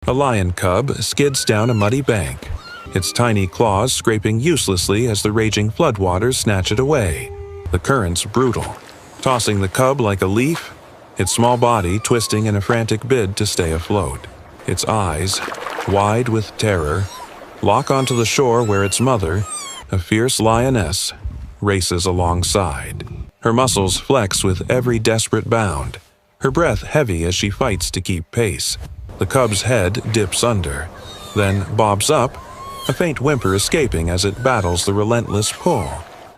A lion cub skids down a muddy bank, its tiny claws scraping uselessly as the raging floodwaters snatch it away. The current's brutal, tossing the cub like a leaf, its small body twisting in a frantic bid to stay afloat. Its eyes, wide with terror, lock onto the shore where its mother, a fierce lioness, races alongside. Her muscles flex with every desperate bound, her breath heavy as she fights to keep pace. The cub's head dips under, then bobs up, a faint whimper escaping as it battles the relentless pull.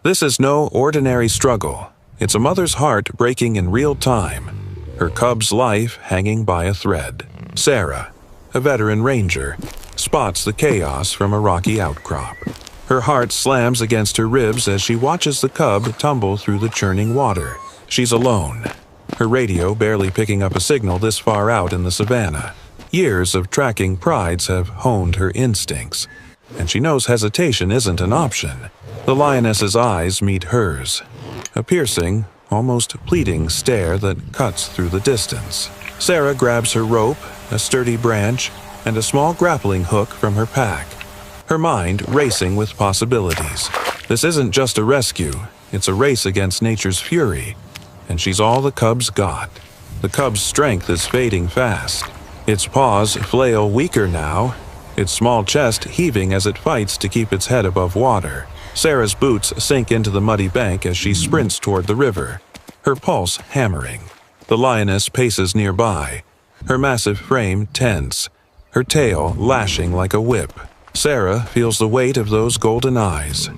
This is no ordinary struggle. It's a mother's heart breaking in real time, her cub's life hanging by a thread. Sarah, a veteran ranger, spots the chaos from a rocky outcrop. Her heart slams against her ribs as she watches the cub tumble through the churning water. She's alone, her radio barely picking up a signal this far out in the savannah. Years of tracking prides have honed her instincts, and she knows hesitation isn't an option. The lioness's eyes meet hers, a piercing, almost pleading stare that cuts through the distance. Sarah grabs her rope, a sturdy branch, and a small grappling hook from her pack, her mind racing with possibilities. This isn't just a rescue, it's a race against nature's fury, and she's all the cub's got. The cub's strength is fading fast. Its paws flail weaker now, its small chest heaving as it fights to keep its head above water. Sarah's boots sink into the muddy bank as she sprints toward the river, her pulse hammering. The lioness paces nearby, her massive frame tense, her tail lashing like a whip. Sarah feels the weight of those golden eyes,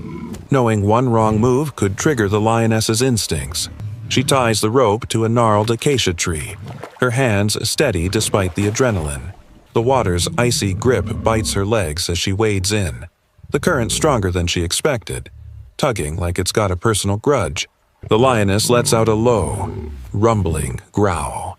knowing one wrong move could trigger the lioness's instincts. She ties the rope to a gnarled acacia tree, her hands steady despite the adrenaline. The water's icy grip bites her legs as she wades in, the current stronger than she expected, tugging like it's got a personal grudge. The lioness lets out a low, rumbling growl,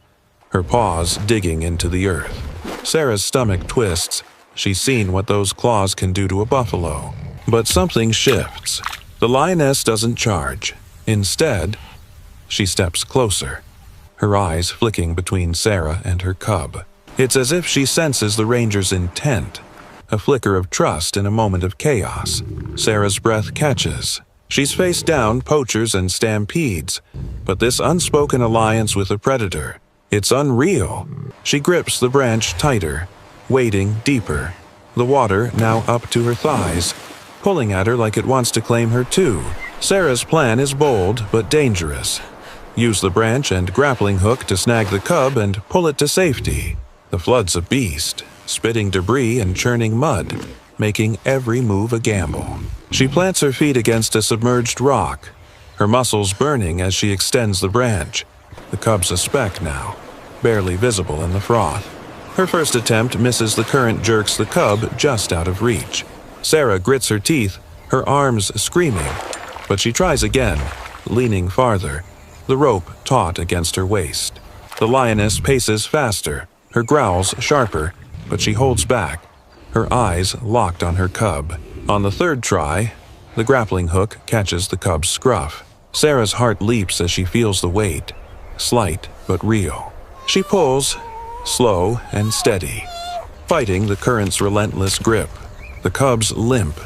her paws digging into the earth. Sarah's stomach twists. She's seen what those claws can do to a buffalo. But something shifts. The lioness doesn't charge. Instead, she steps closer, her eyes flicking between Sarah and her cub. It's as if she senses the ranger's intent, a flicker of trust in a moment of chaos. Sarah's breath catches. She's faced down poachers and stampedes, but this unspoken alliance with a predator, it's unreal. She grips the branch tighter, wading deeper, the water now up to her thighs, pulling at her like it wants to claim her too. Sarah's plan is bold but dangerous. Use the branch and grappling hook to snag the cub and pull it to safety. The flood's a beast, spitting debris and churning mud, making every move a gamble. She plants her feet against a submerged rock, her muscles burning as she extends the branch. The cub's a speck now, barely visible in the froth. Her first attempt misses. The current jerks the cub just out of reach. Sarah grits her teeth, her arms screaming, but she tries again, leaning farther, the rope taut against her waist. The lioness paces faster, her growls sharper, but she holds back, her eyes locked on her cub. On the third try, the grappling hook catches the cub's scruff. Sarah's heart leaps as she feels the weight, slight but real. She pulls, slow and steady, fighting the current's relentless grip. The cub's limp,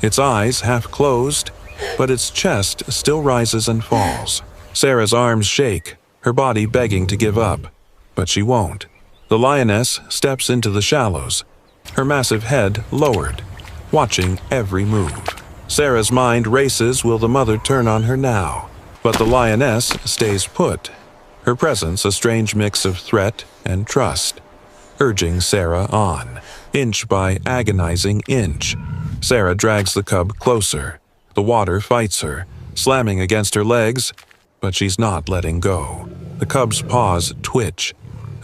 its eyes half closed, but its chest still rises and falls. Sarah's arms shake, her body begging to give up, but she won't. The lioness steps into the shallows, her massive head lowered, watching every move. Sarah's mind races. Will the mother turn on her now? But the lioness stays put, her presence a strange mix of threat and trust, urging Sarah on, inch by agonizing inch. Sarah drags the cub closer. The water fights her, slamming against her legs, but she's not letting go. The cub's paws twitch,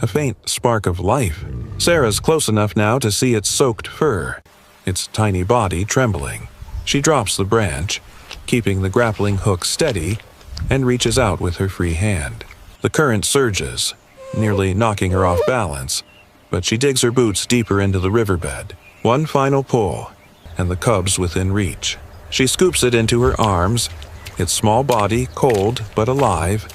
a faint spark of life. Sarah's close enough now to see its soaked fur, its tiny body trembling. She drops the branch, keeping the grappling hook steady, and reaches out with her free hand. The current surges, nearly knocking her off balance, but she digs her boots deeper into the riverbed. One final pull, and the cub's within reach. She scoops it into her arms, its small body cold but alive,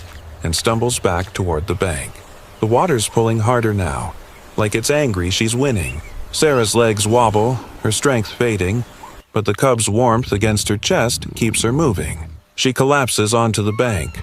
and stumbles back toward the bank. The water's pulling harder now, like it's angry she's winning. Sarah's legs wobble, her strength fading, but the cub's warmth against her chest keeps her moving. She collapses onto the bank,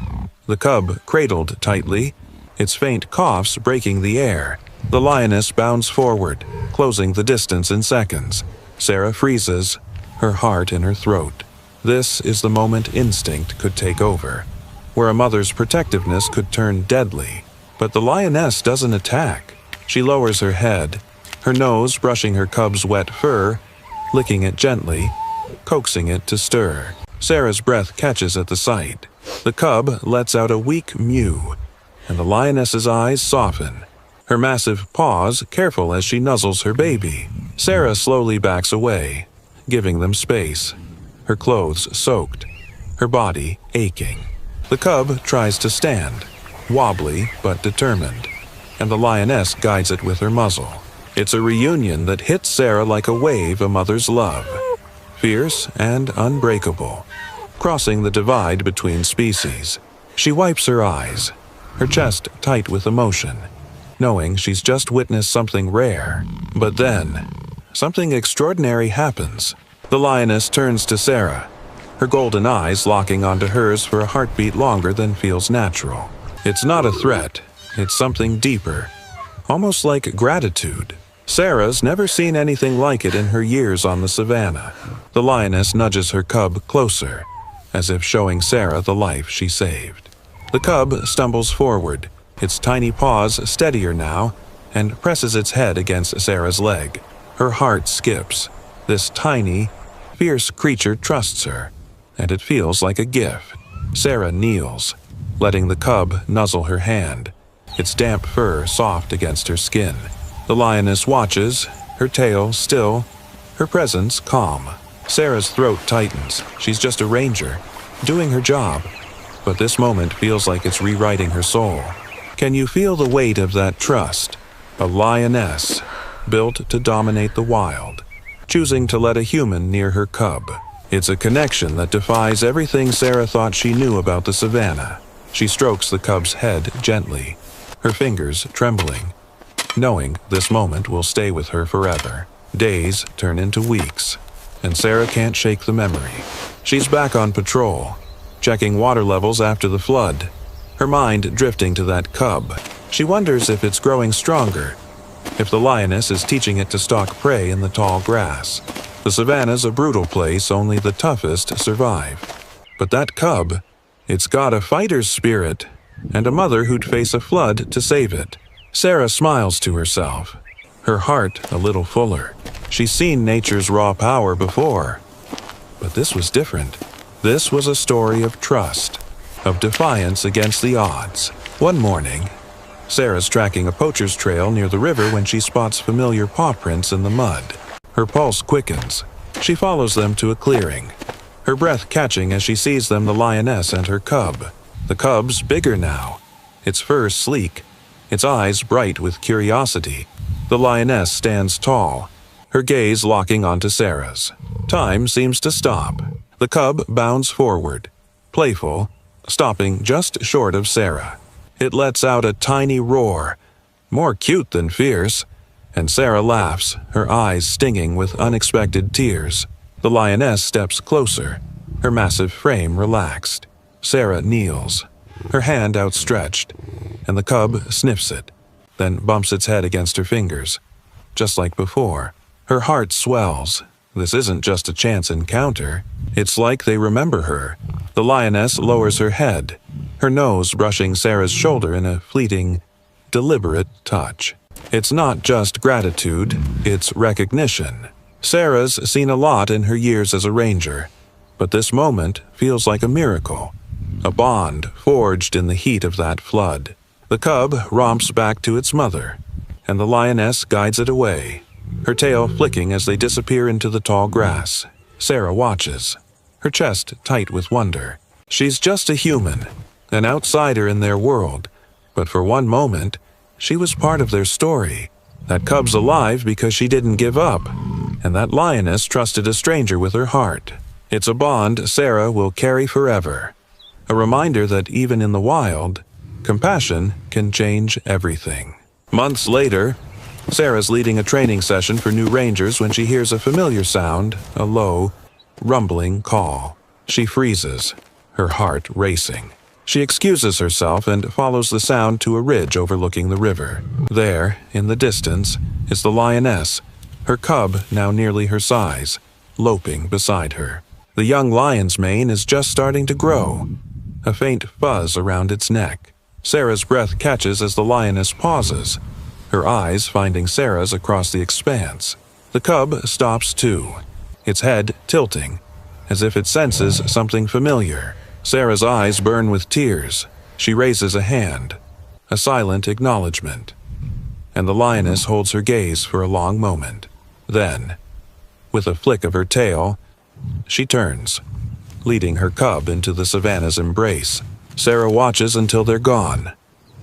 the cub cradled tightly, its faint coughs breaking the air. The lioness bounds forward, closing the distance in seconds. Sarah freezes, her heart in her throat. This is the moment instinct could take over, where a mother's protectiveness could turn deadly. But the lioness doesn't attack. She lowers her head, her nose brushing her cub's wet fur, licking it gently, coaxing it to stir. Sarah's breath catches at the sight. The cub lets out a weak mew, and the lioness's eyes soften, her massive paws careful as she nuzzles her baby. Sarah slowly backs away, giving them space, her clothes soaked, her body aching. The cub tries to stand, wobbly but determined, and the lioness guides it with her muzzle. It's a reunion that hits Sarah like a wave a mother's love, fierce and unbreakable, crossing the divide between species. She wipes her eyes, her chest tight with emotion, knowing she's just witnessed something rare. But then, something extraordinary happens. The lioness turns to Sarah, her golden eyes locking onto hers for a heartbeat longer than feels natural. It's not a threat, it's something deeper, almost like gratitude. Sarah's never seen anything like it in her years on the savannah. The lioness nudges her cub closer, as if showing Sarah the life she saved. The cub stumbles forward, its tiny paws steadier now, and presses its head against Sarah's leg. Her heart skips. This tiny, fierce creature trusts her, and it feels like a gift. Sarah kneels, letting the cub nuzzle her hand, its damp fur soft against her skin. The lioness watches, her tail still, her presence calm. Sarah's throat tightens. She's just a ranger, doing her job, but this moment feels like it's rewriting her soul. Can you feel the weight of that trust? A lioness, built to dominate the wild, choosing to let a human near her cub. It's a connection that defies everything Sarah thought she knew about the savannah. She strokes the cub's head gently, her fingers trembling, knowing this moment will stay with her forever. Days turn into weeks, and Sarah can't shake the memory. She's back on patrol, checking water levels after the flood, her mind drifting to that cub. She wonders if it's growing stronger, if the lioness is teaching it to stalk prey in the tall grass. The savannah's a brutal place, only the toughest survive. But that cub, it's got a fighter's spirit, and a mother who'd face a flood to save it. Sarah smiles to herself, her heart a little fuller. She's seen nature's raw power before, but this was different. This was a story of trust, of defiance against the odds. One morning, Sarah's tracking a poacher's trail near the river when she spots familiar paw prints in the mud. Her pulse quickens. She follows them to a clearing, her breath catching as she sees them, the lioness and her cub. The cub's bigger now, its fur sleek, its eyes bright with curiosity. The lioness stands tall, her gaze locking onto Sarah's. Time seems to stop. The cub bounds forward, playful, stopping just short of Sarah. It lets out a tiny roar, more cute than fierce, and Sarah laughs, her eyes stinging with unexpected tears. The lioness steps closer, her massive frame relaxed. Sarah kneels, her hand outstretched, and the cub sniffs it, then bumps its head against her fingers. Just like before, her heart swells. This isn't just a chance encounter. It's like they remember her. The lioness lowers her head, her nose brushing Sarah's shoulder in a fleeting, deliberate touch. It's not just gratitude, it's recognition. Sarah's seen a lot in her years as a ranger, but this moment feels like a miracle, a bond forged in the heat of that flood. The cub romps back to its mother, and the lioness guides it away, her tail flicking as they disappear into the tall grass. Sarah watches, her chest tight with wonder. She's just a human, an outsider in their world, but for one moment, she was part of their story. That cub's alive because she didn't give up, and that lioness trusted a stranger with her heart. It's a bond Sarah will carry forever, a reminder that even in the wild, compassion can change everything. Months later, Sarah's leading a training session for new rangers when she hears a familiar sound, a low, rumbling call. She freezes, her heart racing. She excuses herself and follows the sound to a ridge overlooking the river. There, in the distance, is the lioness, her cub now nearly her size, loping beside her. The young lion's mane is just starting to grow, a faint fuzz around its neck. Sarah's breath catches as the lioness pauses, her eyes finding Sarah's across the expanse. The cub stops too, its head tilting, as if it senses something familiar. Sarah's eyes burn with tears. She raises a hand, a silent acknowledgement, and the lioness holds her gaze for a long moment. Then, with a flick of her tail, she turns, leading her cub into the savannah's embrace. Sarah watches until they're gone,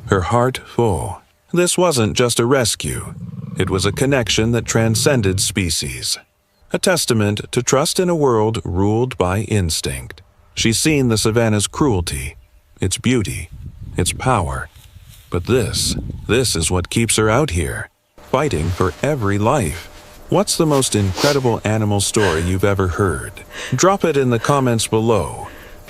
her heart full. This wasn't just a rescue. It was a connection that transcended species, a testament to trust in a world ruled by instinct. She's seen the savannah's cruelty, its beauty, its power. But this is what keeps her out here, fighting for every life. What's the most incredible animal story you've ever heard? Drop it in the comments below,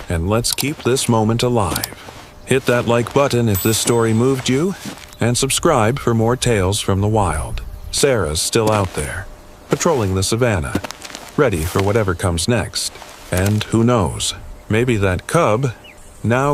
and let's keep this moment alive. Hit that like button if this story moved you, and subscribe for more tales from the wild. Sarah's still out there, patrolling the savannah, ready for whatever comes next. And who knows, maybe that cub now